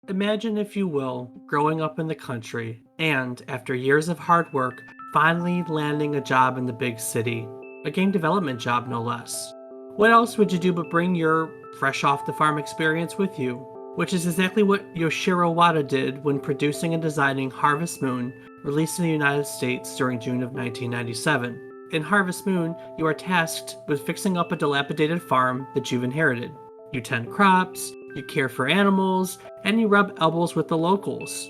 Imagine, if you will, growing up in the country and, after years of hard work, finally landing a job in the big city. A game development job, no less. What else would you do but bring your fresh off the farm experience with you? Which is exactly what Yoshiro Wada did when producing and designing Harvest Moon, released in the United States during June of 1997. In Harvest Moon, you are tasked with fixing up a dilapidated farm that you've inherited. You tend crops, you care for animals, and you rub elbows with the locals.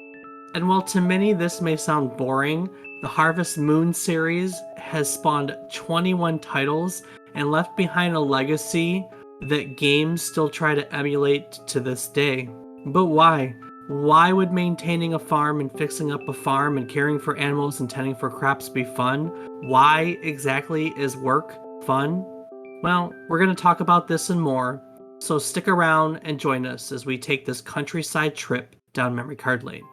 And while to many this may sound boring, the Harvest Moon series has spawned 21 titles and left behind a legacy that games still try to emulate to this day. But why? Why would maintaining a farm and fixing up a farm and caring for animals and tending for crops be fun? Why exactly is work fun? Well, we're going to talk about this and more, so stick around and join us as we take this countryside trip down memory card lane.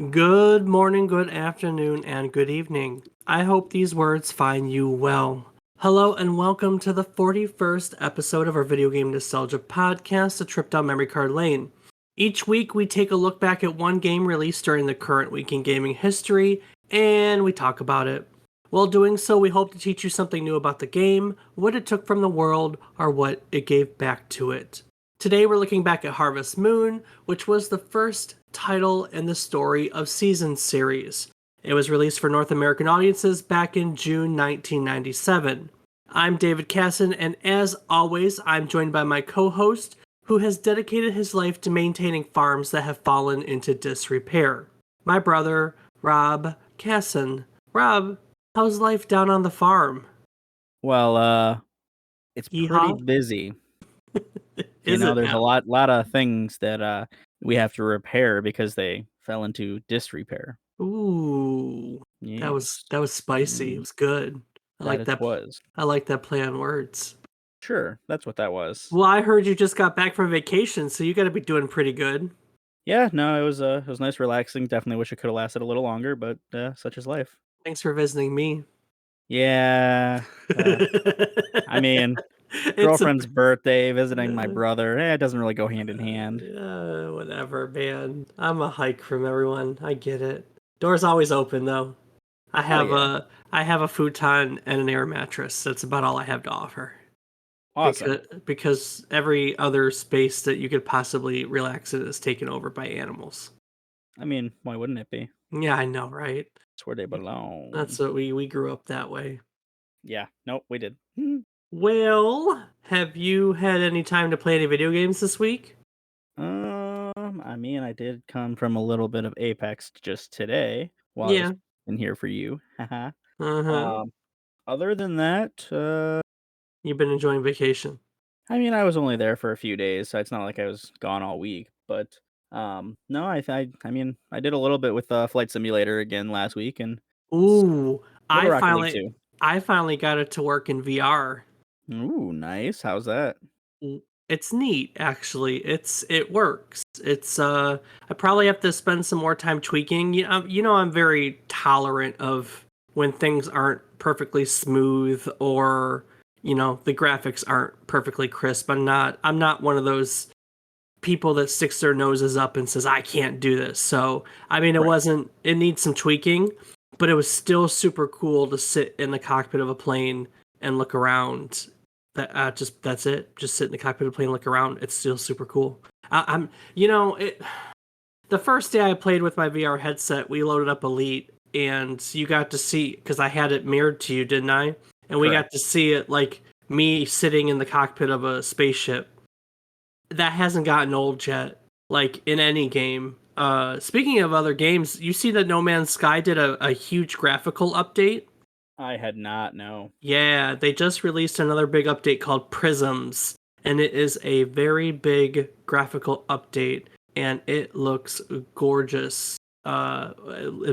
Good morning, good afternoon, and good evening. I hope these words find you well. Hello and welcome to the 41st episode of our video game nostalgia podcast, A Trip Down Memory Card Lane. Each week we take a look back at one game released during the current week in gaming history, and we talk about it. While doing so, we hope to teach you something new about the game, what it took from the world, or what it gave back to it. Today we're looking back at Harvest Moon, which was the first title in the Story of Seasons series. It was released for North American audiences back in June 1997. I'm David Casson, and as always, I'm joined by my co-host, who has dedicated his life to maintaining farms that have fallen into disrepair. My brother, Rob Casson. Rob, how's life down on the farm? Well, it's pretty Yeehaw? busy. Is it There's a now? lot of things that we have to repair because they fell into disrepair. Ooh, that was Yes. that was spicy. It Mm, was good. I that like it that. was. I like that play on words. Sure, that's what that was. Well, I heard you just got back from vacation, so you got to be doing pretty good. Yeah, no, it was nice, relaxing. Definitely wish it could have lasted a little longer, but such is life. Thanks for visiting me. Yeah. Uh, I mean, It's a girlfriend's birthday, visiting my brother. It doesn't really go hand in hand. whatever, man. I'm a hike from everyone. I get it. Door's always open though. I Oh have yeah, a futon and an air mattress. That's about all I have to offer. awesome. Because every other space that you could possibly relax in is taken over by animals. I mean, why wouldn't it be? Yeah, I know, right? It's where they belong. That's what we grew up that way. Yeah, nope, we did. Well, have you had any time to play any video games this week? I mean, I did come from a little bit of Apex just today while I was Yeah. in here for you. Haha. Uh-huh. um, other than that, You've been enjoying vacation. I mean, I was only there for a few days, so it's not like I was gone all week. But no, I mean, I did a little bit with Flight Simulator again last week, and it's Ooh, a little I Rocket League finally too. I finally got it to work in VR. Ooh, nice. How's that? It's neat, actually. It works. I probably have to spend some more time tweaking. I'm very tolerant of when things aren't perfectly smooth, or the graphics aren't perfectly crisp. I'm not one of those people that sticks their noses up and says I can't do this. So, I mean, Right. it needs some tweaking, but it was still super cool to sit in the cockpit of a plane and look around. That's it. Just sit in the cockpit of a plane and look around. It's still super cool. I'm you know it. The first day I played with my VR headset, we loaded up Elite, and you got to see, because I had it mirrored to you, didn't I? And we got Correct. to see it like me sitting in the cockpit of a spaceship. That hasn't gotten old yet, like in any game. Speaking of other games, you see that No Man's Sky did a huge graphical update? I had not no. Yeah, they just released another big update called Prisms, and it is a very big graphical update, and it looks gorgeous. In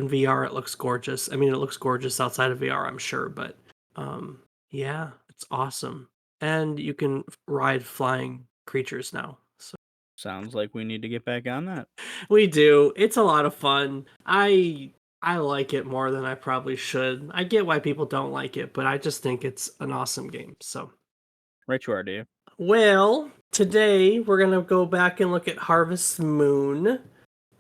VR, it looks gorgeous. I mean, it looks gorgeous outside of VR, I'm sure, but um, yeah, it's awesome. And you can ride flying creatures now. So Sounds like we need to get back on that. We do. It's a lot of fun. I like it more than I probably should. I get why people don't like it, but I just think it's an awesome game. So, Right you are, Dave. well, today we're going to go back and look at Harvest Moon.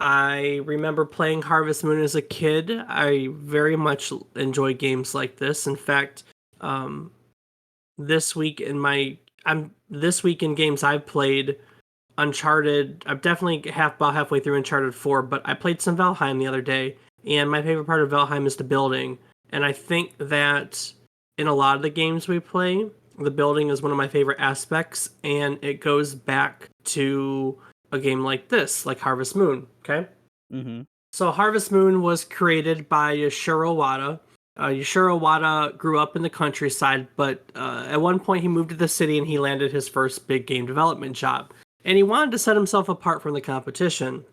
I remember playing Harvest Moon as a kid. I very much enjoy games like this. In fact, um, this week in my I'm this week in games I've played Uncharted. I'm definitely about halfway through Uncharted 4, but I played some Valheim the other day, and my favorite part of Valheim is the building. And I think that in a lot of the games we play, the building is one of my favorite aspects, and it goes back to a game like this, like Harvest Moon. Okay. Mm-hmm. So Harvest Moon was created by Yashiro Wada. Yashiro Wada grew up in the countryside, but at one point he moved to the city and he landed his first big game development job. And he wanted to set himself apart from the competition.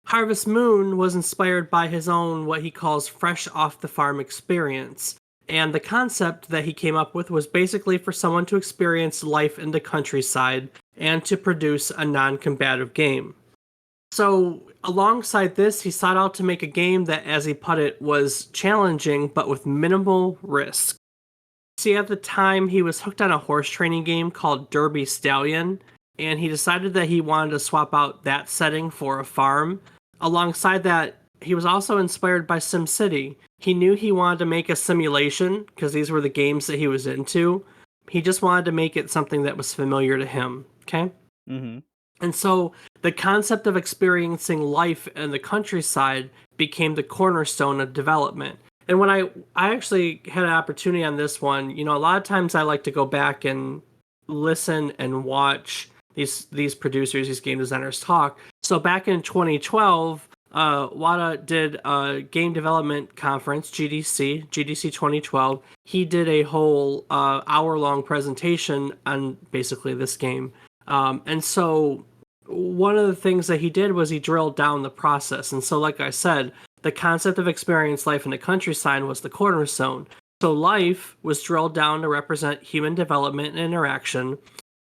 Harvest Moon was inspired by his own, what he calls fresh off the farm experience. And the concept that he came up with was basically for someone to experience life in the countryside and to produce a non combative game. So, alongside this, he sought out to make a game that, as he put it, was challenging but with minimal risk. See, at the time, he was hooked on a horse training game called Derby Stallion, and he decided that he wanted to swap out that setting for a farm. Alongside that, he was also inspired by SimCity. He knew he wanted to make a simulation because these were the games that he was into. He just wanted to make it something that was familiar to him. Okay? Mm-hmm. And so the concept of experiencing life in the countryside became the cornerstone of development. And when I actually had an opportunity on this one, a lot of times I like to go back and listen and watch these producers, these game designers talk. So back in 2012, Wada did a game development conference, GDC 2012. He did a whole hour-long presentation on basically this game. And so one of the things that he did was he drilled down the process. And so, like I said, the concept of experience life in the countryside was the cornerstone. So life was drilled down to represent human development and interaction,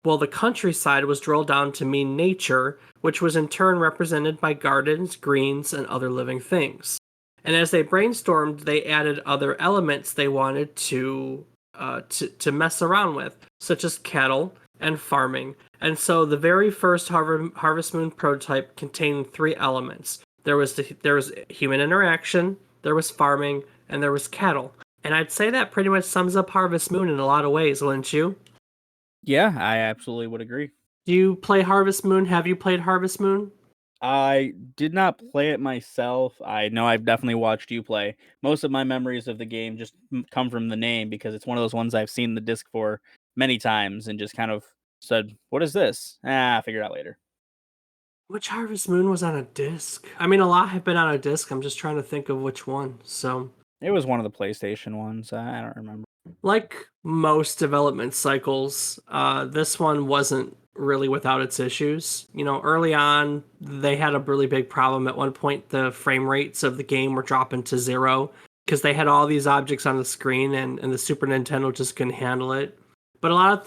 while the countryside was drilled down to mean nature, which was in turn represented by gardens, greens, and other living things. And as they brainstormed, they added other elements they wanted to mess around with, such as cattle and farming. And so the very first Harvest Moon prototype contained three elements. There was human interaction, there was farming, and there was cattle. And I'd say that pretty much sums up Harvest Moon in a lot of ways, wouldn't you? Yeah, I absolutely would agree. Do you play Harvest Moon? Have you played Harvest Moon? I did not play it myself. I know I've definitely watched you play. Most of my memories of the game just come from the name because it's one of those ones I've seen the disc for many times and just kind of said, "What is this?" Ah, figure it out later. Which Harvest Moon was on a disc? I mean, a lot have been on a disc. I'm just trying to think of which one. So, It was one of the PlayStation ones. I don't remember. like most development cycles, this one wasn't really without its issues. Early on, they had a really big problem. At one point, the frame rates of the game were dropping to zero because they had all these objects on the screen, and the Super Nintendo just couldn't handle it. But a lot of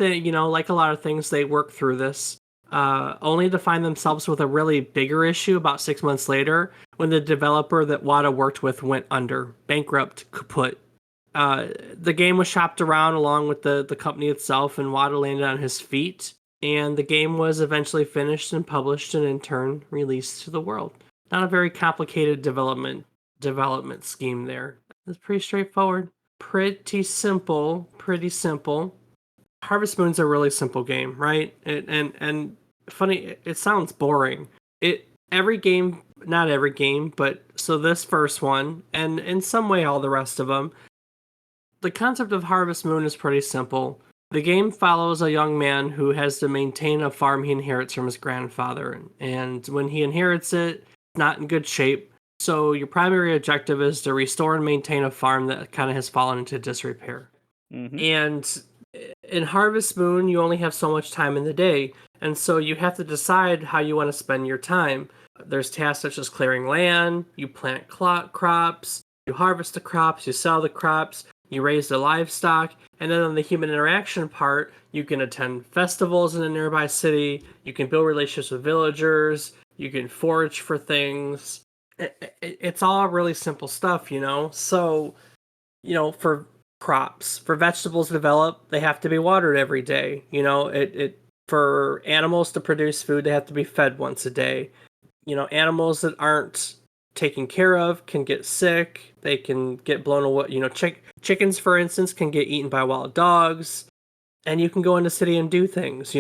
like a lot of things, they worked through this. Only to find themselves with a really bigger issue about 6 months later when the developer that Wada worked with went under, bankrupt, kaput. The game was shopped around along with the company itself, and Wada landed on his feet. And the game was eventually finished and published, and in turn released to the world. Not a very complicated development scheme there. It's pretty straightforward, pretty simple, pretty simple. Harvest Moon's a really simple game, right? And funny, it sounds boring. Every game, not every game, but so this first one, and in some way all the rest of them, the concept of Harvest Moon is pretty simple. The game follows a young man who has to maintain a farm he inherits from his grandfather, and when he inherits it, it's not in good shape. So your primary objective is to restore and maintain a farm that kind of has fallen into disrepair. Hmm. And in Harvest Moon, you only have so much time in the day, and so you have to decide how you want to spend your time. There's tasks such as clearing land, you plant crops, you harvest the crops, you sell the crops. you raise the livestock, and then on the human interaction part, you can attend festivals in a nearby city, you can build relationships with villagers, you can forage for things. It's all really simple stuff, you know? So, for crops, for vegetables to develop, they have to be watered every day. For animals to produce food, they have to be fed once a day. Animals that aren't taken care of can get sick. They can get blown away. Chickens, for instance, can get eaten by wild dogs. And you can go in the city and do things.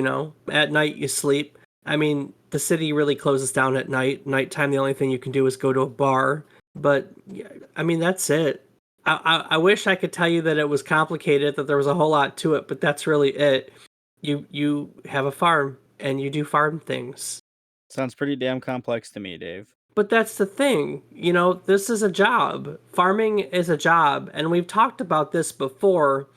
At night you sleep. I mean, the city really closes down at night. Nighttime, the only thing you can do is go to a bar. But yeah, I mean, that's it. I wish I could tell you that it was complicated, that there was a whole lot to it, but that's really it. You have a farm and you do farm things. Sounds pretty damn complex to me, Dave. But that's the thing, this is a job. Farming is a job, and we've talked about this before,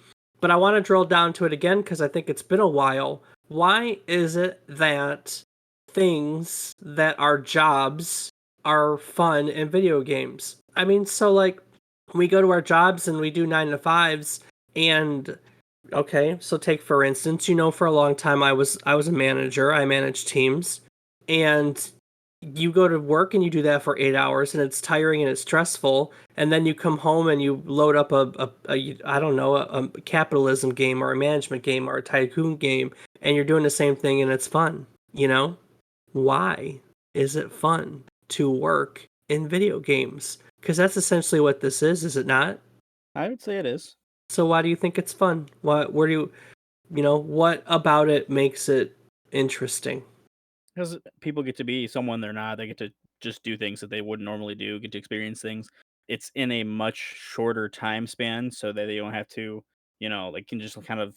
but I want to drill down to it again because I think it's been a while. Why is it that things that are jobs are fun in video games? I mean, so like we go to our jobs and we do 9 to 5s, and okay, so take for instance, for a long time I was a manager. I managed teams, and you go to work and you do that for 8 hours, and it's tiring and it's stressful, and then you come home and you load up a I don't know, a capitalism game or a management game or a tycoon game, and you're doing the same thing and it's fun. Why is it fun to work in video games? Because that's essentially what this is it not? I would say it is. So why do you think it's fun? Where do what about it makes it interesting? Because people get to be someone they're not. They get to just do things that they wouldn't normally do, get to experience things. It's in a much shorter time span so that they don't have to, like can just kind of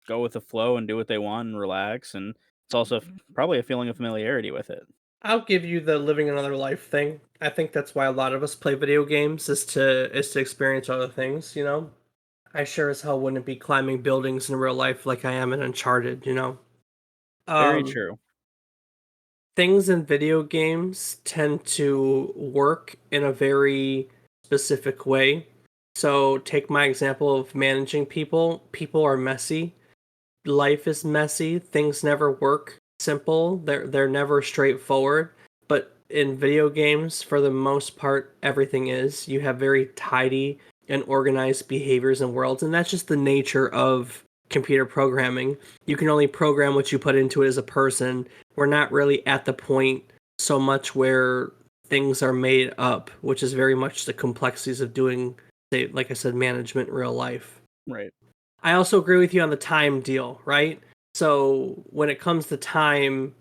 go with the flow and do what they want and relax. And it's also probably a feeling of familiarity with it. I'll give you the living another life thing. I think that's why a lot of us play video games is to experience other things. I sure as hell wouldn't be climbing buildings in real life like I am in Uncharted. Very Um true. Things in video games tend to work in a very specific way. So take my example of managing people. People are messy. Life is messy. Things never work simple. They're never straightforward. But in video games, for the most part, everything is. You have very tidy and organized behaviors and worlds, and that's just the nature of computer programming. You can only program what you put into it as a person. We're not really at the point so much where things are made up, which is very much the complexities of doing, say, like I said, management in real life. Right. I also agree with you on the time deal, right? So when it comes to time,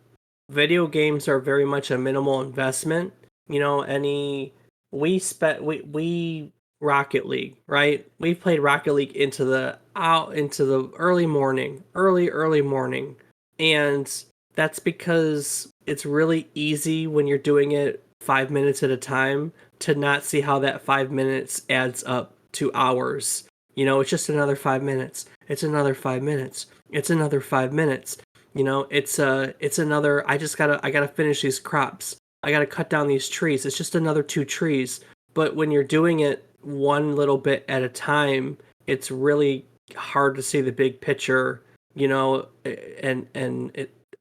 video games are very much a minimal investment. Any we Rocket League, right? We've played Rocket League into the early morning, and that's because it's really easy when you're doing it 5 minutes at a time to not see how that 5 minutes adds up to hours. It's just another 5 minutes. It's another 5 minutes. It's another 5 minutes. It's another. I gotta finish these crops. I gotta cut down these trees. It's just another 2 trees. But when you're doing it one little bit at a time, it's really hard to see the big picture.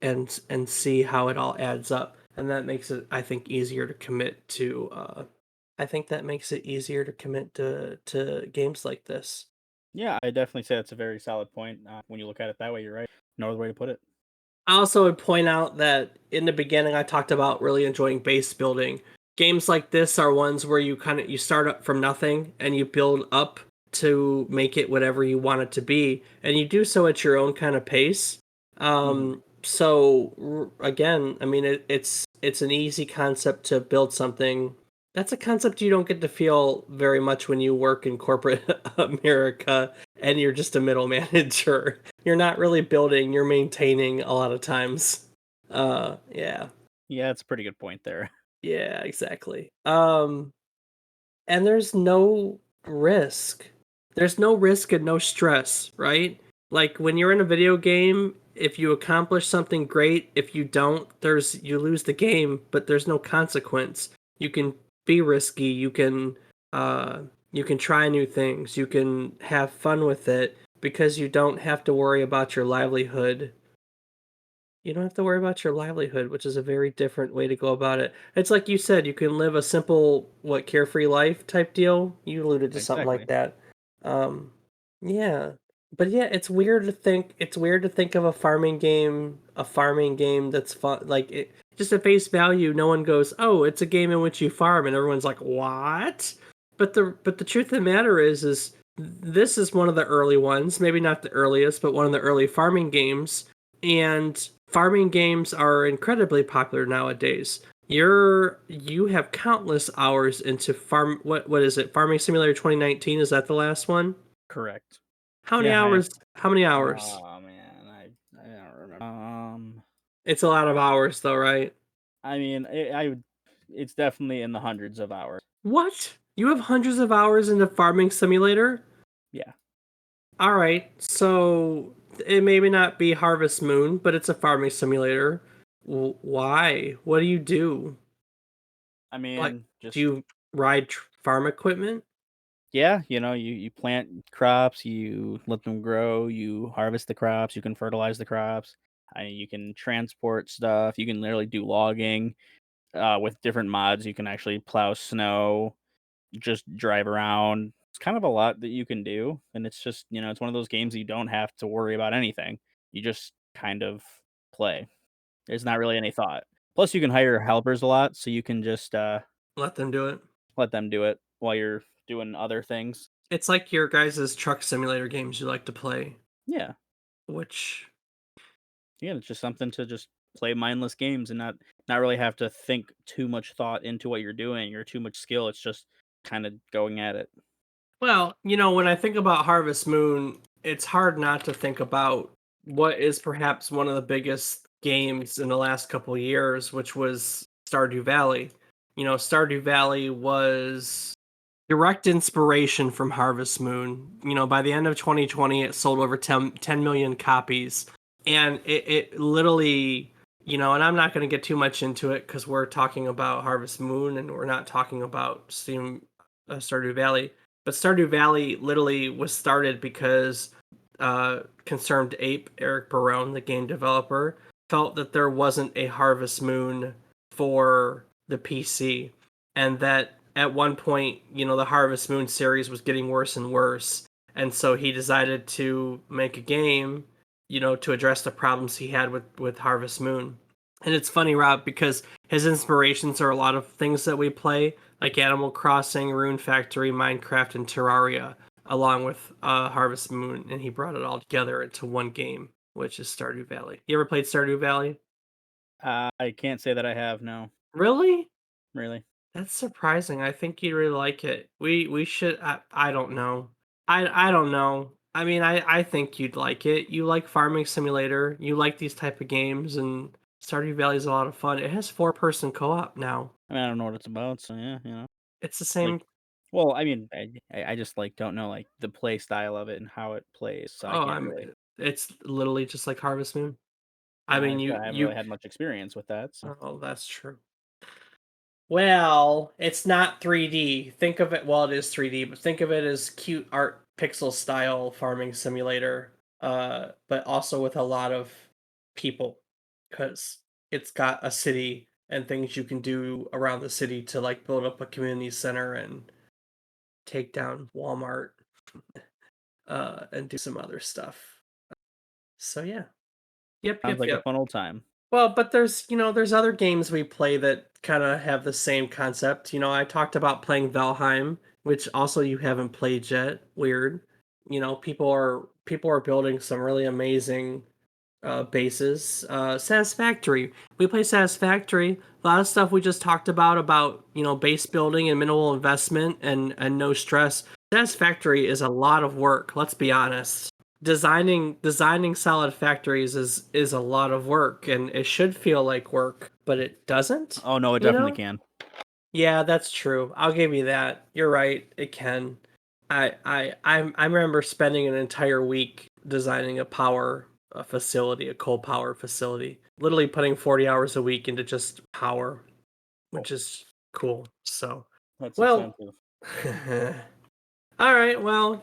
And see how it all adds up, and that makes it, I think, easier to commit to. I think that makes it easier to commit to games like this. Yeah, I definitely say that's a very solid point. When you look at it that way, you're right. No other way to put it. I also would point out that in the beginning I talked about really enjoying base building. Games like this are ones where you start up from nothing and you build up to make it whatever you want it to be, and you do so at your own kind of pace. Hmm. Again, I mean it's an easy concept to build something. That's a concept you don't get to feel very much when you work in corporate America and you're just a middle manager. You're not really building, you're maintaining a lot of times. Yeah. Yeah, it's a pretty good point there. Yeah, exactly. And there's no risk. There's no risk and no stress, right? Like when you're in a video game, if you accomplish something great, if you don't, you lose the game, but there's no consequence. You can be risky, you can uh You can try new things. You can have fun with it because you don't have to worry about your livelihood. You don't have to worry about your livelihood, which is a very different way to go about it. It's like you said, you can live a simple, what, carefree life type deal. You alluded to something like Exactly. that. Um, yeah. But yeah, it's weird to think of a farming game that's fun. Like it, just at face value, no one goes, "Oh, it's a game in which you farm," and everyone's like, "What?" But the truth of the matter is this is one of the early ones, maybe not the earliest, but one of the early farming games, and farming games are incredibly popular nowadays. You have countless hours into farm. What is it? Farming Simulator 2019, is that the last one? Correct. How many Yeah, I have. hours? How many hours? Oh man, I don't remember. It's a lot of hours though, right? I mean, I would. It's definitely in the hundreds of hours. What? You have hundreds of hours into Farming Simulator? Yeah. All right. So it maybe not be Harvest Moon, but it's a farming simulator. Why? What do you do? I Like, mean, do just you ride farm equipment? yeah, you plant crops, you let them grow, you harvest the crops, you can fertilize the crops, you can transport stuff, you can literally do logging. With different mods, you can actually plow snow, just drive around. It's kind of a lot that you can do, and it's just it's one of those games that you don't have to worry about anything. You just kind of play. There's not really any thought. Plus, you can hire helpers a lot, so you can just Let them do it. let them do it while you're doing other things. It's like your guys' truck simulator games you like to play, Yeah. which, Yeah, it's just something to just play mindless games and not really have to think too much thought into what you're doing or too much skill. It's just kind of going at it. well, when I think about Harvest Moon, it's hard not to think about what is perhaps one of the biggest games in the last couple of years, which was Stardew Valley. Stardew Valley was direct inspiration from Harvest Moon. By the end of 2020, it sold over 10 million copies. And it literally, and I'm not going to get too much into it because we're talking about Harvest Moon and we're not talking about Stardew Valley. But Stardew Valley literally was started because Concerned Ape, Eric Barone, the game developer, felt that there wasn't a Harvest Moon for the PC, and that at one point, the Harvest Moon series was getting worse and worse, and so he decided to make a game, to address the problems he had with Harvest Moon. And it's funny, Rob, because his inspirations are a lot of things that we play, like Animal Crossing, Rune Factory, Minecraft, and Terraria, along with Harvest Moon, and he brought it all together into one game, which is Stardew Valley. You ever played Stardew Valley? I can't say that I have. No, Really? really. That's surprising. I think you'd really like it. We should. I don't know. I don't know. I mean, I think you'd like it. You like Farming Simulator. You like these type of games, and Stardew Valley is a lot of fun. It has four-person co-op now. I mean, I don't know what it's about, so yeah, It's the like, same. well, I mean, I just like don't know like the play style of it and how it plays, so I Oh, can't really. it's literally just like Harvest Moon. I mean, I haven't really had much experience with that, so Oh, that's true. Well, it's not 3D. Think of it, well, it is 3D, but think of it as cute art pixel style farming simulator, but also with a lot of people, because it's got a city and things you can do around the city to like build up a community center and take down Walmart, and do some other stuff. So yeah. Yep, sounds yep, like a yep. fun old time. Well, but there's other games we play that kind of have the same concept. I talked about playing Valheim, which also you haven't played yet. Weird. People are building some really amazing bases. Satisfactory. We play Satisfactory. A lot of stuff we just talked about base building and minimal investment and no stress. Satisfactory is a lot of work. Let's be honest. Designing solid factories is a lot of work, and it should feel like work, but it doesn't. Oh no, it You definitely know? can. Yeah, that's true. I'll give you that. You're right. It can. I remember spending an entire week designing a facility, a coal power facility. Literally putting 40 hours a week into just power, Oh, which is cool. So, that's well, expensive. All right, well,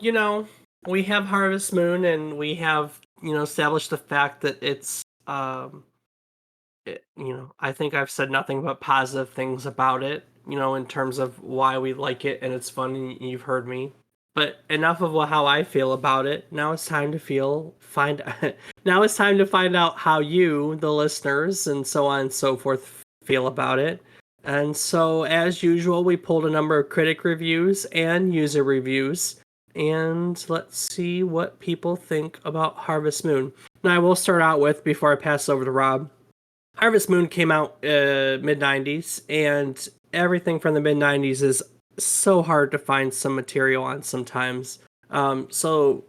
we have Harvest Moon and we have, established the fact that I think I've said nothing but positive things about it, in terms of why we like it and it's fun and you've heard me. But enough of how I feel about it. Now it's time to now it's time to find out how you, the listeners, and so on and so forth feel about it. And so as usual, we pulled a number of critic reviews and user reviews. And let's see what people think about Harvest Moon. Now I will start out with, before I pass over to Rob, Harvest Moon came out mid 90s, and everything from the mid 90s is so hard to find some material on sometimes. So,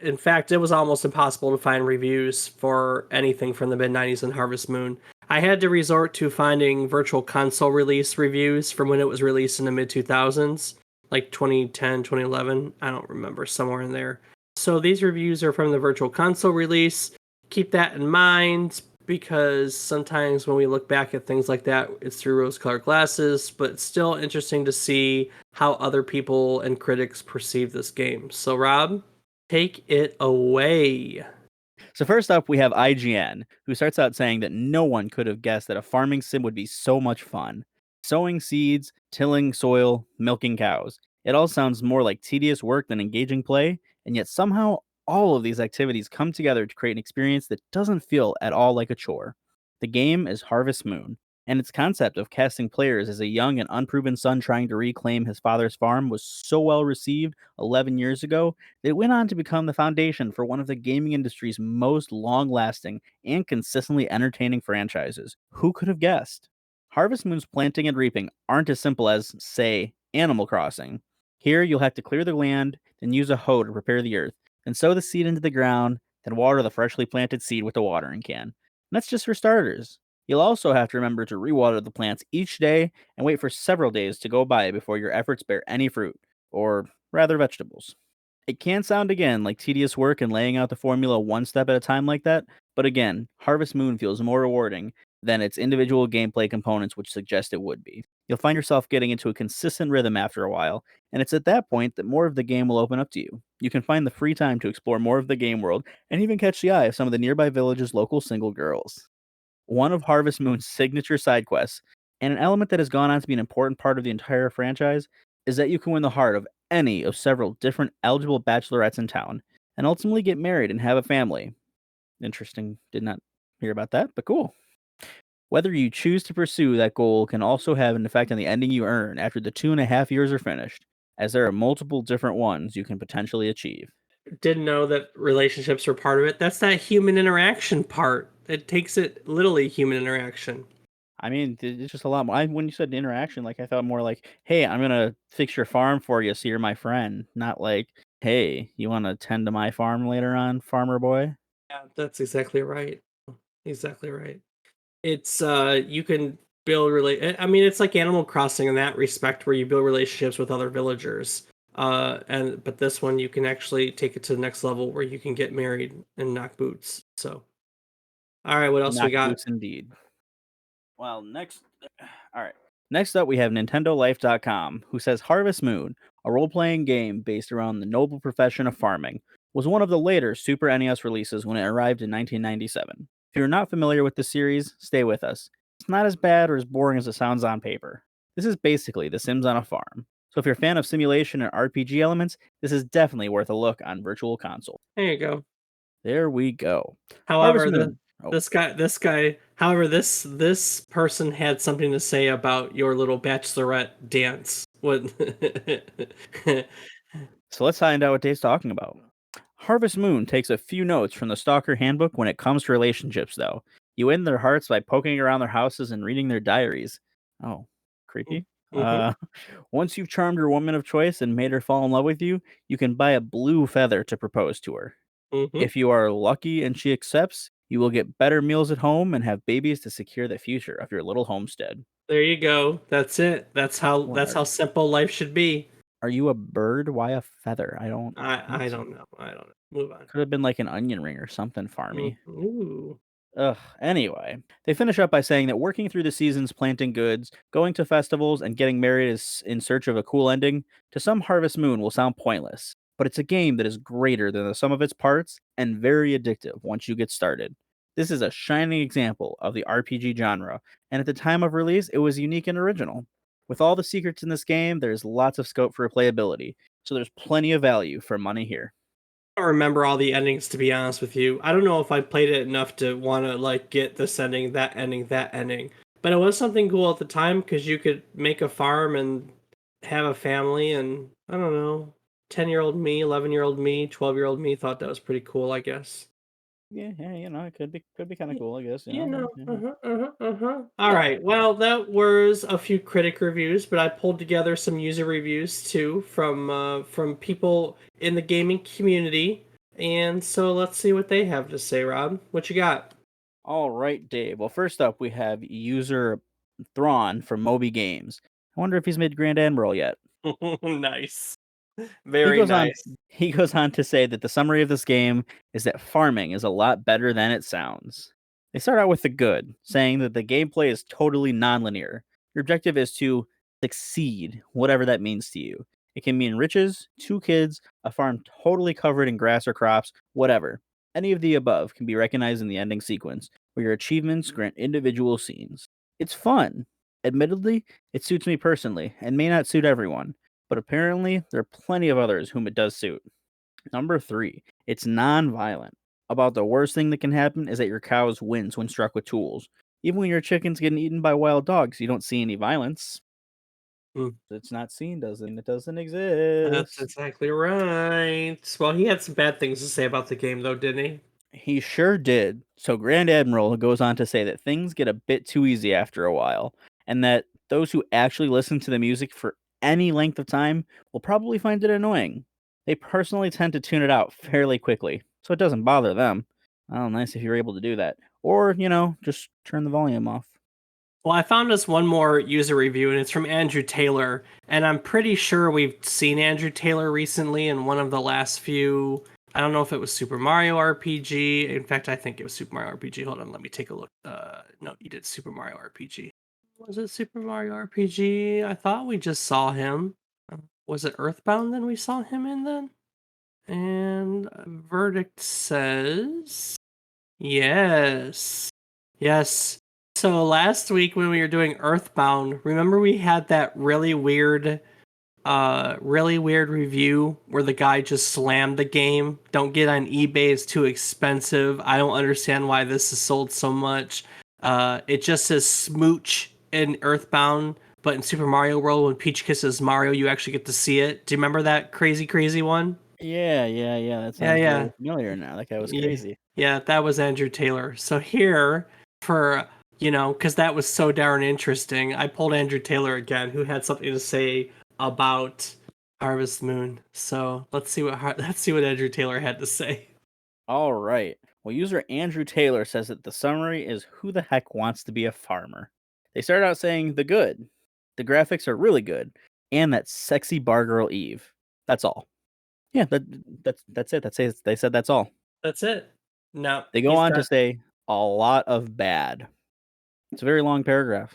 in fact, it was almost impossible to find reviews for anything from the mid 90s in Harvest Moon. I had to resort to finding virtual console release reviews from when it was released in the mid 2000s, like 2010, 2011. I don't remember, somewhere in there. So, these reviews are from the virtual console release. Keep that in mind, because sometimes when we look back at things like that, it's through rose colored glasses, but it's still interesting to see how other people and critics perceive this game. So, Rob, take it away. So first up, we have IGN, who starts out saying that no one could have guessed that a farming sim would be so much fun. Sowing seeds, tilling soil, milking cows. It all sounds more like tedious work than engaging play, and yet somehow all of these activities come together to create an experience that doesn't feel at all like a chore. The game is Harvest Moon, and its concept of casting players as a young and unproven son trying to reclaim his father's farm was so well received 11 years ago. It went on to become the foundation for one of the gaming industry's most long lasting and consistently entertaining franchises. Who could have guessed? Harvest Moon's planting and reaping aren't as simple as, say, Animal Crossing. Here, you'll have to clear the land, then use a hoe to prepare the earth, then sow the seed into the ground, then water the freshly planted seed with a watering can. And that's just for starters. You'll also have to remember to rewater the plants each day and wait for several days to go by before your efforts bear any fruit, or rather, vegetables. It can sound again like tedious work and laying out the formula one step at a time like that, but again, Harvest Moon feels more rewarding than its individual gameplay components would suggest it would be. You'll find yourself getting into a consistent rhythm after a while, and it's at that point that more of the game will open up to you. You can find the free time to explore more of the game world and even catch the eye of some of the nearby village's local single girls. One of Harvest Moon's signature side quests, and an element that has gone on to be an important part of the entire franchise, is that you can win the heart of any of several different eligible bachelorettes in town, and ultimately get married and have a family. Interesting, did not hear about that, but cool. Whether you choose to pursue that goal can also have an effect on the ending you earn after the 2.5 years are finished, as there are multiple different ones you can potentially achieve. Didn't know that relationships were part of it. That's that human interaction part. It takes it literally human interaction. I mean, it's just a lot more. When you said interaction, like I thought more like, "Hey, I'm gonna fix your farm for you, so you're my friend." Not like, "Hey, you want to tend to my farm later on, farmer boy?" Yeah, that's exactly right. Exactly right. It's you can build I mean, it's like Animal Crossing in that respect, where you build relationships with other villagers. But this one you can actually take it to the next level where you can get married and knock boots. So, all right, what else we Knock got? boots indeed. Well, next, all right. Next up, we have NintendoLife.com, who says Harvest Moon, a role-playing game based around the noble profession of farming, was one of the later Super NES releases when it arrived in 1997. If you're not familiar with the series, stay with us. It's not as bad or as boring as it sounds on paper. This is basically The Sims on a farm. So if you're a fan of simulation and RPG elements, this is definitely worth a look on Virtual Console. There you go. There we go. Harvest However, Moon. Oh, however, this person had something to say about your little bachelorette dance. What? so let's find out what Dave's talking about. Harvest Moon takes a few notes from the Stalker Handbook when it comes to relationships, though. You win their hearts by poking around their houses and reading their diaries. Oh, creepy. Mm-hmm. Once you've charmed your woman of choice and made her fall in love with you, you can buy a blue feather to propose to her. Mm-hmm. If you are lucky and she accepts, you will get better meals at home and have babies to secure the future of your little homestead. There you go. That's it. What That's how simple life should be. are you a bird? Why a feather? I don't. I What? don't know. I don't know. Move on. Could have been like an onion ring or something farmy. Ooh. Ugh, anyway, they finish up by saying that working through the seasons planting goods, going to festivals, and getting married is in search of a cool ending to some Harvest Moon will sound pointless, but it's a game that is greater than the sum of its parts and very addictive once you get started. This is a shining example of the RPG genre, and at the time of release, it was unique and original. With all the secrets in this game, there's lots of scope for replayability, so there's plenty of value for money here. I don't remember all the endings to be honest with you. I don't know if I played it enough to want to like get this ending, that ending, that ending. But it was something cool at the time because you could make a farm and have a family, and I don't know, 10-year-old me, 11-year-old me, 12-year-old me thought that was pretty cool, I guess. Yeah, yeah, it could be kind of cool, I guess. You know, Yeah. All Yeah. right. Well, that was a few critic reviews, but I pulled together some user reviews too from people in the gaming community, and so let's see what they have to say. Rob, what you got? All right, Dave. Well, first up, we have user Thrawn from Moby Games. I wonder if he's made Grand Admiral yet. Nice, He very goes on nice. he goes on to say that the summary of this game is that farming is a lot better than it sounds. They start out with the good, saying that the gameplay is totally nonlinear. Your objective is to succeed, whatever that means to you. It can mean riches, two kids, a farm totally covered in grass or crops, whatever. Any of the above can be recognized in the ending sequence, where your achievements grant individual scenes. It's fun. Admittedly, it suits me personally, and may not suit everyone, but apparently there are plenty of others whom it does suit. Number 3, it's non-violent. About the worst thing that can happen is that your cows wins when struck with tools. Even when your chickens getting eaten by wild dogs, you don't see any violence. Mm, It's not seen, doesn't it? Doesn't that's exist. exactly right. Well, he had some bad things to say about the game, though, didn't he? He sure did. So Grand Admiral goes on to say that things get a bit too easy after a while, and that those who actually listen to the music for any length of time will probably find it annoying. They personally tend to tune it out fairly quickly, so it doesn't bother them. Oh, nice if you're able to do that. Or, just turn the volume off. Well, I found us one more user review, and it's from Andrew Taylor. And I'm pretty sure we've seen Andrew Taylor recently in one of the last few. I don't know if it was Super Mario RPG. In fact, I think it was Super Mario RPG. Hold on, let me take a look. No, you did Super Mario RPG. Was it Super Mario RPG? I thought we just saw him. Was it Earthbound then we saw him in then? And verdict says yes. Yes. So last week when we were doing Earthbound, remember we had that really weird review where the guy just slammed the game. Don't get on eBay, it's too expensive. I don't understand why this is sold so much. It just says smooch in Earthbound, but in Super Mario World when Peach kisses Mario, you actually get to see it. Do you remember that crazy one? Yeah. That Yeah, sounds yeah. very familiar now. That guy was Yeah, crazy. yeah, that was Andrew Taylor. So here, for because that was so darn interesting, I pulled Andrew Taylor again, who had something to say about Harvest Moon. So let's see what Andrew Taylor had to say. All right. Well, user Andrew Taylor says that the summary is who the heck wants to be a farmer? They start out saying the good. The graphics are really good. And that sexy bar girl Eve. That's all. Yeah, that's it. They said that's all. That's it. No, They go he's on to got. say a lot of bad. It's a very long paragraph.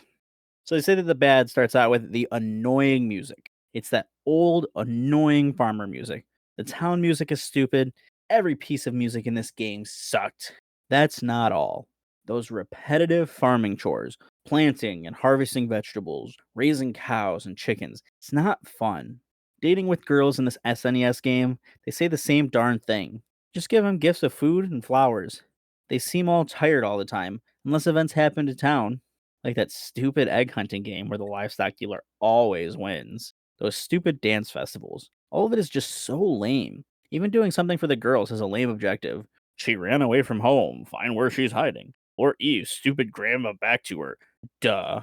So they say that the bad starts out with the annoying music. It's that old, annoying farmer music. The town music is stupid. Every piece of music in this game sucked. That's not all. Those repetitive farming chores, planting and harvesting vegetables, raising cows and chickens, it's not fun. Dating with girls in this SNES game, they say the same darn thing. Just give them gifts of food and flowers. They seem all tired all the time, unless events happen to town. Like that stupid egg hunting game where the livestock dealer always wins. Those stupid dance festivals. All of it is just so lame. Even doing something for the girls has a lame objective. She ran away from home. Find where she's hiding. Or Eve's stupid grandma back to her. Duh.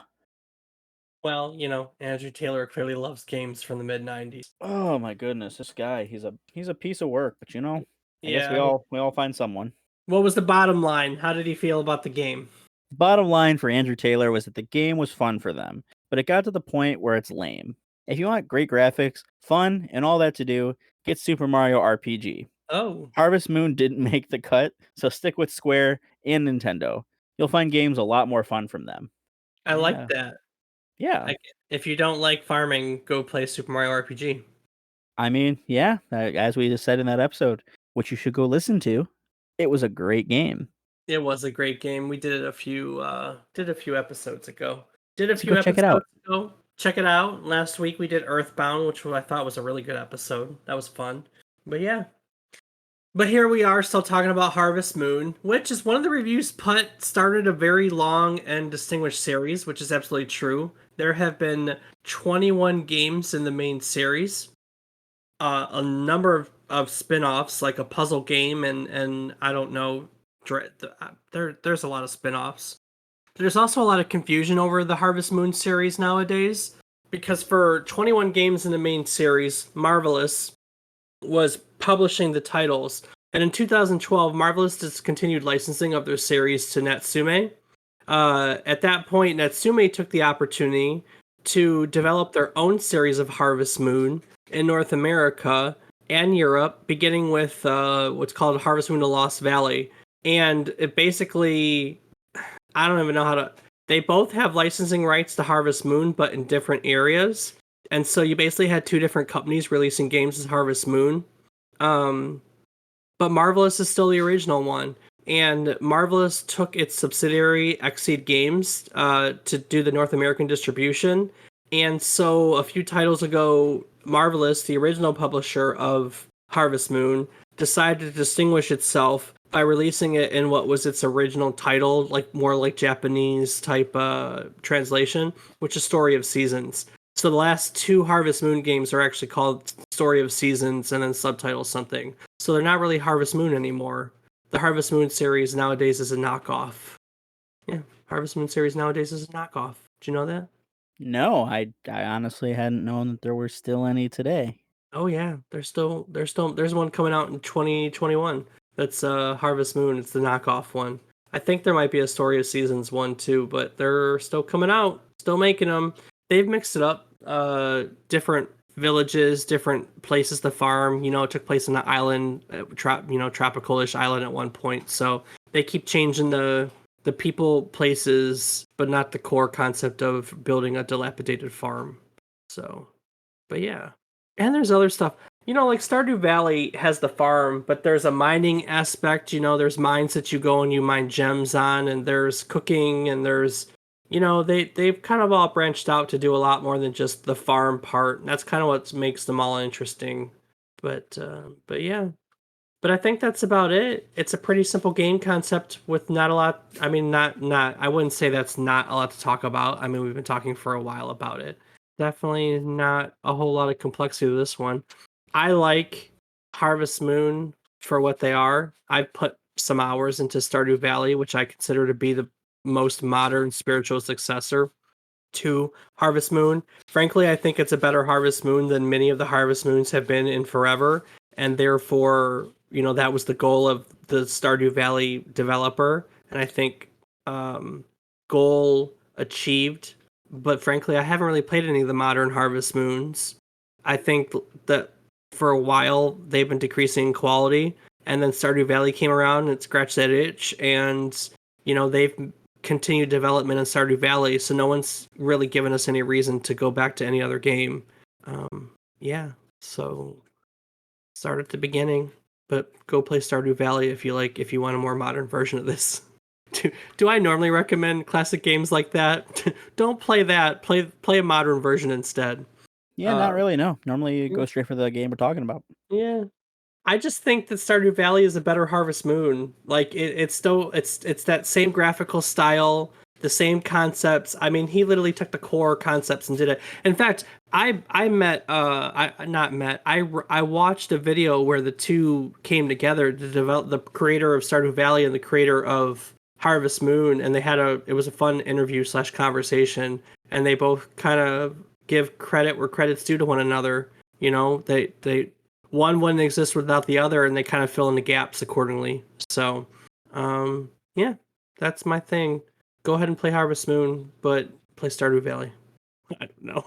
Well, Andrew Taylor clearly loves games from the mid '90s. Oh my goodness, this guy, he's a piece of work, but I guess we Yeah. all find someone. What was the bottom line? How did he feel about the game? Bottom line for Andrew Taylor was that the game was fun for them, but it got to the point where it's lame. If you want great graphics, fun, and all that to do, get Super Mario RPG. Oh, Harvest Moon didn't make the cut, so stick with Square and Nintendo. You'll find games a lot more fun from them. I like Yeah. that. Yeah. Like, if you don't like farming, go play Super Mario RPG. I mean, yeah, as we just said in that episode, which you should go listen to, it was a great game. It was a great game. We did it a few episodes ago. Did a So go few check it episodes out. ago. Check it out. Last week we did Earthbound, which I thought was a really good episode. That was fun. But yeah. But here we are still talking about Harvest Moon, which is one of the reviews put started a very long and distinguished series, which is absolutely true. There have been 21 games in the main series, a number of spin-offs like a puzzle game and I don't know, there's a lot of spin-offs. There's also a lot of confusion over the Harvest Moon series nowadays because for 21 games in the main series, Marvelous was publishing the titles. And in 2012, Marvelous discontinued licensing of their series to Natsume. At that point, Natsume took the opportunity to develop their own series of Harvest Moon in North America and Europe, beginning with what's called Harvest Moon: The Lost Valley. And it basically, I don't even know how to. They both have licensing rights to Harvest Moon, but in different areas. And so you basically had two different companies releasing games as Harvest Moon. Um, but Marvelous is still the original one. And Marvelous took its subsidiary Exceed Games to do the North American distribution. And so a few titles ago, Marvelous, the original publisher of Harvest Moon, decided to distinguish itself by releasing it in what was its original title, like more like Japanese type translation, which is Story of Seasons. So the last two Harvest Moon games are actually called Story of Seasons and then subtitle something. So they're not really Harvest Moon anymore. The Harvest Moon series nowadays is a knockoff. Yeah, Harvest Moon series nowadays is a knockoff. Did you know that? No, I honestly hadn't known that there were still any today. Oh yeah, there's one coming out in 2021. That's Harvest Moon. It's the knockoff one. I think there might be a Story of Seasons one too, but they're still coming out, still making them. They've mixed it up. Different villages, different places to farm. You know, it took place on an island, tropical-ish island at one point. So they keep changing the people, places, but not the core concept of building a dilapidated farm. So, but yeah. And there's other stuff. You know, like Stardew Valley has the farm, but there's a mining aspect. You know, there's mines that you go and you mine gems on, and there's cooking, and there's, they've kind of all branched out to do a lot more than just the farm part. And that's kind of what makes them all interesting. But yeah. But I think that's about it. It's a pretty simple game concept with not a lot. I mean, not. I wouldn't say that's not a lot to talk about. I mean, we've been talking for a while about it. Definitely not a whole lot of complexity to this one. I like Harvest Moon for what they are. I've put some hours into Stardew Valley, which I consider to be the most modern spiritual successor to Harvest Moon. Frankly, I think it's a better Harvest Moon than many of the Harvest Moons have been in forever, and therefore, that was the goal of the Stardew Valley developer, and I think goal achieved. But frankly, I haven't really played any of the modern Harvest Moons. I think that for a while they've been decreasing in quality, and then Stardew Valley came around and scratched that itch, and they've continued development in Stardew Valley, so no one's really given us any reason to go back to any other game. Yeah, so start at the beginning, but go play Stardew Valley if you want a more modern version of this. Do I normally recommend classic games like that? Don't play that. Play a modern version instead. Yeah, not Uh, really. No, normally you go straight for the game we're talking about. yeah, I just think that Stardew Valley is a better Harvest Moon. Like it's still it's that same graphical style, the same concepts. I mean, he literally took the core concepts and did it. In fact, I met I not met I watched a video where the two came together to develop the creator of Stardew Valley and the creator of Harvest Moon, and it was a fun interview slash conversation, and they both kind of give credit where credit's due to one another. They one wouldn't exist without the other, and they kind of fill in the gaps accordingly. So, yeah, that's my thing. Go ahead and play Harvest Moon, but play Stardew Valley. I don't know.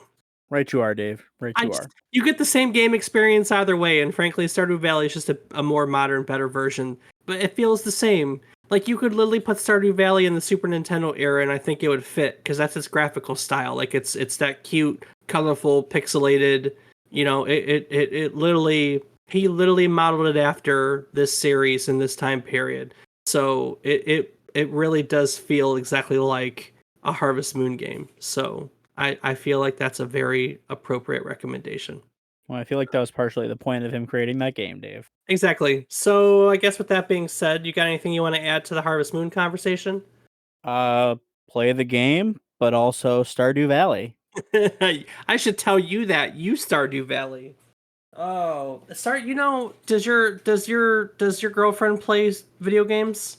Right you are, Dave. Right you are. You get the same game experience either way, and frankly, Stardew Valley is just a more modern, better version, but it feels the same. Like you could literally put Stardew Valley in the Super Nintendo era, and I think it would fit because that's its graphical style. Like it's that cute, colorful, pixelated. It literally he literally modeled it after this series in this time period. So it really does feel exactly like a Harvest Moon game. So I feel like that's a very appropriate recommendation. Well, I feel like that was partially the point of him creating that game, Dave. Exactly. So I guess with that being said, you got anything you want to add to the Harvest Moon conversation? Uh, Play the game, but also Stardew Valley. I should tell you that you Stardew Valley. Oh, start. Does your girlfriend play video games?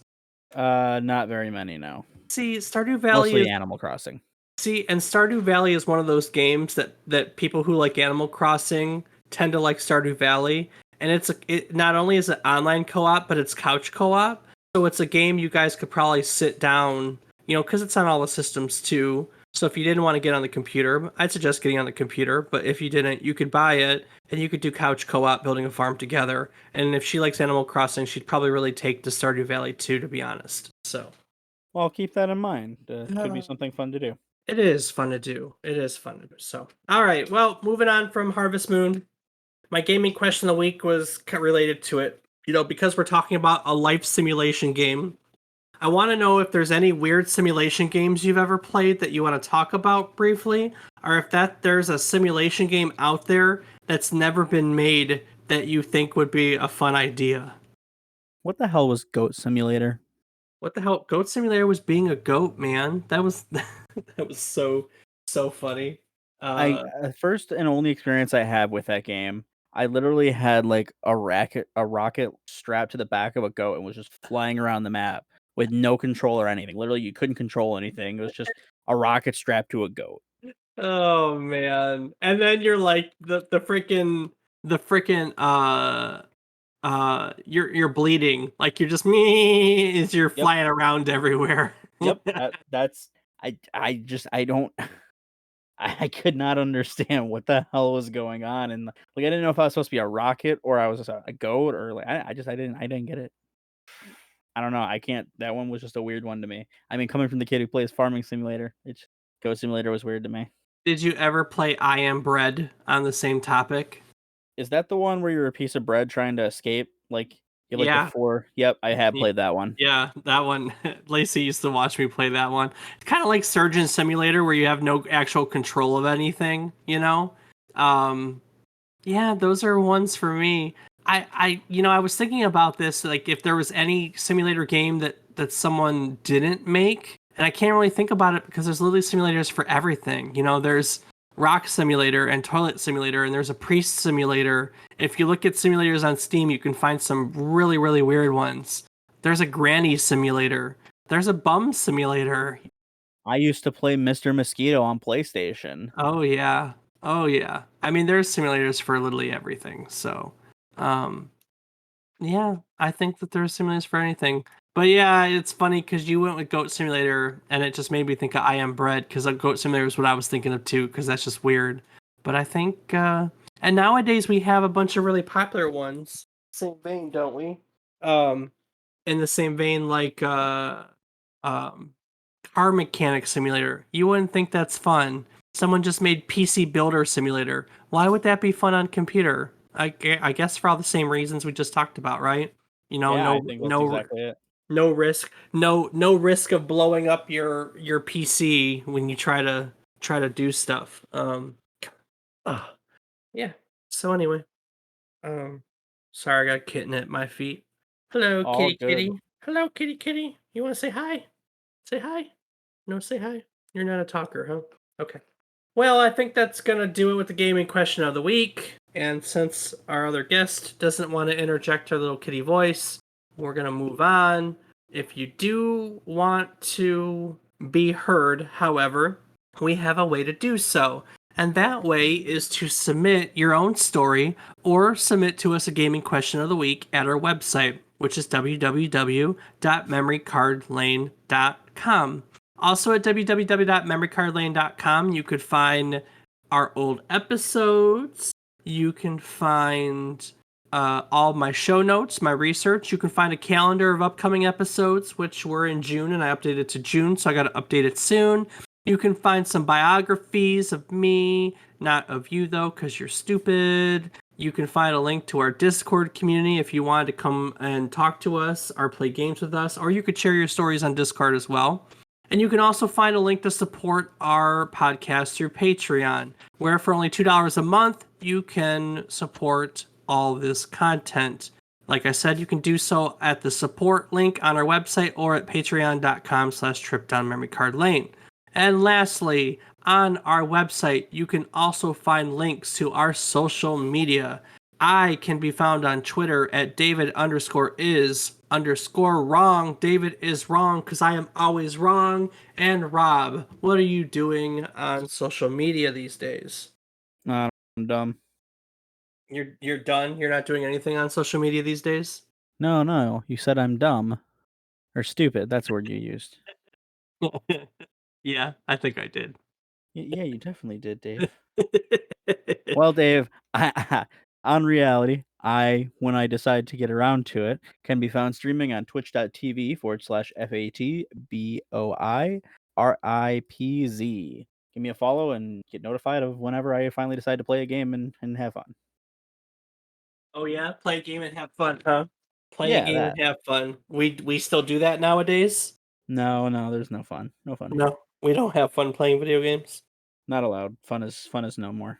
Not very many, no. See, Stardew Valley Mostly is Animal Crossing. See, and Stardew Valley is one of those games that people who like Animal Crossing tend to like Stardew Valley, and it not only is it online co-op, but it's couch co-op. So it's a game you guys could probably sit down, because it's on all the systems too. So if you didn't want to get on the computer, I'd suggest getting on the computer. But if you didn't, you could buy it and you could do couch co-op, building a farm together. And if she likes Animal Crossing, she'd probably really take to Stardew Valley too, to be honest. So. Well, I'll keep that in mind. Could be something fun to do. It is fun to do. It is fun to do. So, all right. Well, moving on from Harvest Moon, my gaming question of the week was related to it. Because we're talking about a life simulation game, I want to know if there's any weird simulation games you've ever played that you want to talk about briefly, or if there's a simulation game out there that's never been made that you think would be a fun idea. What the hell was Goat Simulator? What the hell? Goat Simulator was being a goat, man. That was that was so funny. I Uh first and only experience I have with that game, I literally had like a rocket strapped to the back of a goat and was just flying around the map with no control or anything. Literally, you couldn't control anything. It was just a rocket strapped to a goat. Oh man. And then you're like the freaking you're bleeding. Like you're just me as you're Yep, flying around everywhere. yep. That's I don't I could not understand what the hell was going on, and like I didn't know if I was supposed to be a rocket or I was just a goat or like I didn't get it. I don't know. I can't. That one was just a weird one to me. I mean, coming from the kid who plays Farming Simulator, it's Goat Simulator was weird to me. Did you ever play I Am Bread on the same topic? Is that the one where you're a piece of bread trying to escape? Like you have like the Yeah. four. Yep, I have played that one. Yeah, that one. Lacey used to watch me play that one. It's kind of like Surgeon Simulator where you have no actual control of anything. Um, Yeah, those are ones for me. I was thinking about this, like if there was any simulator game that someone didn't make, and I can't really think about it because there's literally simulators for everything. There's Rock Simulator and Toilet Simulator, and there's a Priest Simulator. If you look at simulators on Steam, you can find some really, really weird ones. There's a Granny Simulator. There's a Bum Simulator. I used to play Mr. Mosquito on PlayStation. Oh yeah. Oh yeah. I mean, there's simulators for literally everything. So, um, yeah, I think that there's simulators for anything. But yeah, it's funny because you went with Goat Simulator, and it just made me think of I Am Bread because Goat Simulator is what I was thinking of too, because that's just weird. But I think, and nowadays we have a bunch of really popular ones. Same vein, don't we? Um, in the same vein, like um, Car Mechanic Simulator. You wouldn't think that's fun. Someone just made PC Builder Simulator. Why would that be fun on computer? I guess for all the same reasons we just talked about, right? Yeah, I No think that's no exactly it. no risk, no risk of blowing up your PC when you try to do stuff. Ah, yeah. So anyway, um, sorry, I got a kitten at my feet. Hello, All kitty good. kitty. Hello, kitty kitty. You want to say hi? Say hi. No, say hi. You're not a talker, huh? Okay. Well, I think that's gonna do it with the gaming question of the week. And since our other guest doesn't want to interject her little kitty voice, we're gonna move on. If you do want to be heard, however, we have a way to do so. And that way is to submit your own story or submit to us a gaming question of the week at our website, which is www.memorycardlane.com. Also at www.memorycardlane.com, you could find our old episodes. You can find all my show notes, my research. You can find a calendar of upcoming episodes, which were in June, and I updated to June, so I got to update it soon. You can find some biographies of me, not of you though, because you're stupid. You can find a link to our Discord community if you wanted to come and talk to us or play games with us, or you could share your stories on Discord as well. And you can also find a link to support our podcast through Patreon, where for only $2 a month, you can support all this content. Like I said, you can do so at the support link on our website or at patreon.com/trip down memory card lane. And lastly, on our website, you can also find links to our social media. I can be found on Twitter at David_is_wrong. David is wrong because I am always wrong. And Rob, what are you doing on social media these days? I'm dumb. You're done? You're not doing anything on social media these days? No, you said I'm dumb or stupid. That's the word you used. Yeah, I think I did. Yeah, you definitely did, Dave. Well, Dave, on reality, when I decide to get around to it, can be found streaming on twitch.tv/FATBOIRIPZ. Give me a follow and get notified of whenever I finally decide to play a game and have fun. Oh yeah, play a game and have fun, huh? Play a Yeah, game that. and have fun. We still do that nowadays? No, there's no fun. No fun here. No, we don't have fun playing video games. Not allowed. Fun is no more.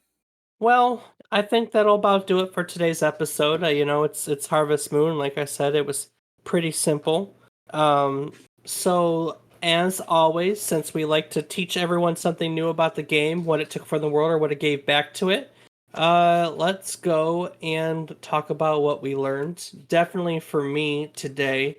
Well, I think that'll about do it for today's episode. It's Harvest Moon. Like I said, it was pretty simple. Um, so as always, since we like to teach everyone something new about the game, what it took from the world or what it gave back to it, let's go and talk about what we learned. Definitely for me today,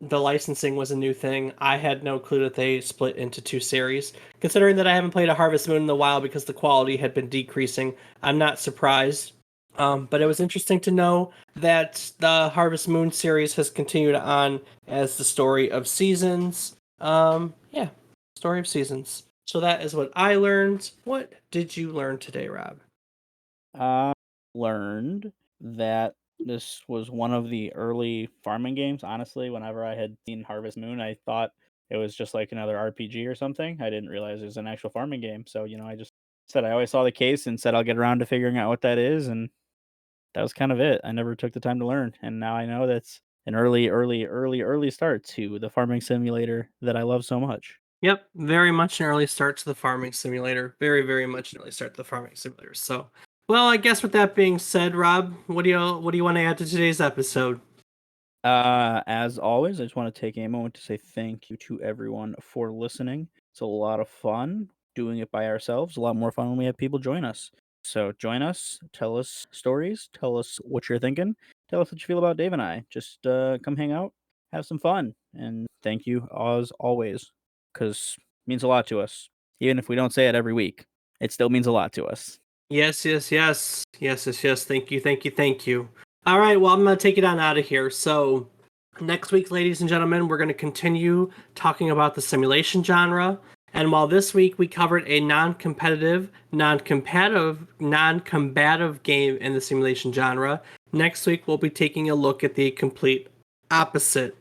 the licensing was a new thing. I had no clue that they split into two series. Considering that I haven't played a Harvest Moon in a while because the quality had been decreasing, I'm not surprised. But it was interesting to know that the Harvest Moon series has continued on as the story of seasons. Yeah, story of seasons. So that is what I learned. What did you learn today, Rob? I learned that this was one of the early farming games. Honestly, whenever I had seen Harvest Moon, I thought it was just like another RPG or something. I didn't realize it was an actual farming game. So, I just said I always saw the case and said I'll get around to figuring out what that is. And that was kind of it. I never took the time to learn. And now I know that's an early start to the farming simulator that I love so much. Yep, very much an early start to the farming simulator. Very, very much an early start to the farming simulator. So, well, I guess with that being said, Rob, what do you want to add to today's episode? As always, I just want to take a moment to say thank you to everyone for listening. It's a lot of fun doing it by ourselves. A lot more fun when we have people join us. So join us, tell us stories, tell us what you're thinking, tell us what you feel about Dave and I. Just come hang out, have some fun, and thank you as always, because it means a lot to us. Even if we don't say it every week, it still means a lot to us. Yes, yes, yes. Yes, yes, yes. Thank you, thank you, thank you. All right, well, I'm going to take it on out of here. So, next week, ladies and gentlemen, we're going to continue talking about the simulation genre. And while this week we covered a non-combative game in the simulation genre, next week we'll be taking a look at the complete opposite.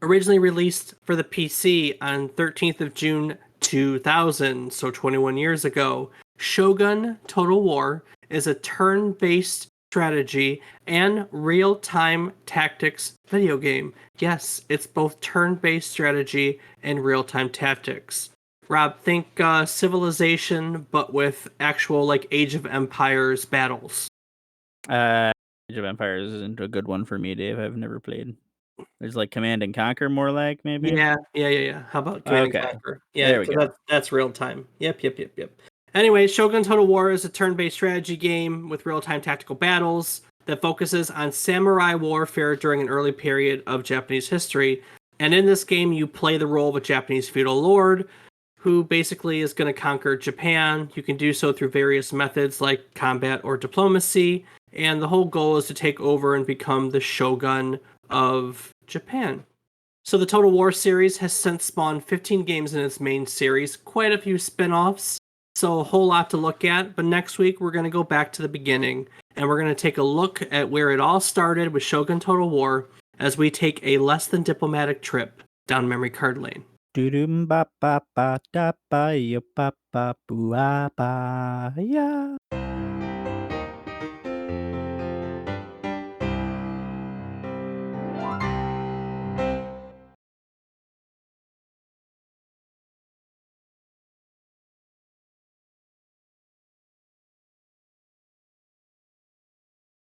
Originally released for the PC on 13th of June 2000, so 21 years ago, Shogun Total War is a turn-based strategy and real-time tactics video game. Yes, it's both turn-based strategy and real-time tactics. Rob, think Civilization, but with actual like Age of Empires battles. Age of Empires isn't a good one for me, Dave. I've never played. There's like Command and Conquer more like maybe. Yeah. How about Command and Okay. Conquer? Yeah, There we because go. that's real time. Yep. Anyway, Shogun Total War is a turn-based strategy game with real-time tactical battles that focuses on samurai warfare during an early period of Japanese history. And in this game, you play the role of a Japanese feudal lord who basically is going to conquer Japan. You can do so through various methods like combat or diplomacy. And the whole goal is to take over and become the shogun of Japan. So the Total War series has since spawned 15 games in its main series, quite a few spin-offs, So, a whole lot to look at, but next week we're going to go back to the beginning and we're going to take a look at where it all started with Shogun Total War as we take a less than diplomatic trip down memory card lane. Doo-doom ba ba ba da ba ya ba ba boo ah ba ya.